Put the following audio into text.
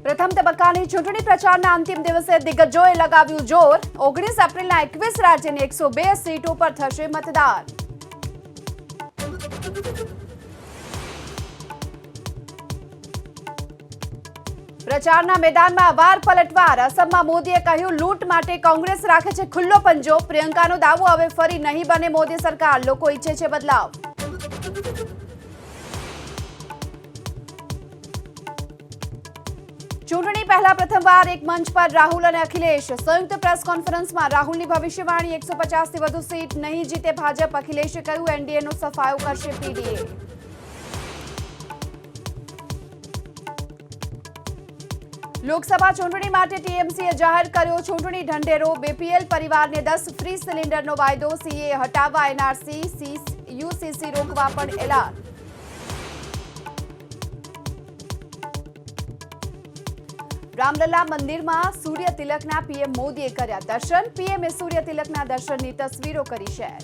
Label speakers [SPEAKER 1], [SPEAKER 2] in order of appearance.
[SPEAKER 1] પ્રથમ તબક્કાની ચૂંટણી પ્રચારના અંતિમ દિવસે દિગ્ગજોએ લગાવ્યું જોર। 19 એપ્રિલના 21 રાજ્યની 102 સીટો પર થશે મતદાન। પ્રચારના મેદાનમાં વાર પલટવાર। અસમમાં મોદીએ કહ્યું, લૂંટ માટે કોંગ્રેસ રાખે છે ખુલ્લો પંજો। પ્રિયંકાનો દાવો, હવે ફરી નહીં બને મોદી સરકાર, લોકો ઈચ્છે છે બદલાવ। ચૂંટણી પહેલા પ્રથમવાર એક મંચ પર રાહુલ અને અખિલેશ। સંયુક્ત પ્રેસ કોન્ફરન્સમાં રાહુલની ભવિષ્યવાણી, 150 થી વધુ સીટ નહીં જીતે ભાજપ। અખિલેશે કહ્યું, એનડીએનો સફાયો કરશે પીડીએ। લોકસભા ચૂંટણી માટે ટીએમસીએ જાહેર કર્યો ચૂંટણી ઢંઢેરો। બીપીએલ પરિવારને 10 ફ્રી સિલિન્ડરનો વાયદો। સીએ હટાવવા, એનઆરસી, યુસીસી રોકવા પણ એલાન। રામલલા મંદિરમાં સૂર્ય તિલકના પીએમ મોદીએ કર્યા દર્શન। પીએમએ સૂર્ય તિલકના દર્શનની તસવીરો કરી શેર।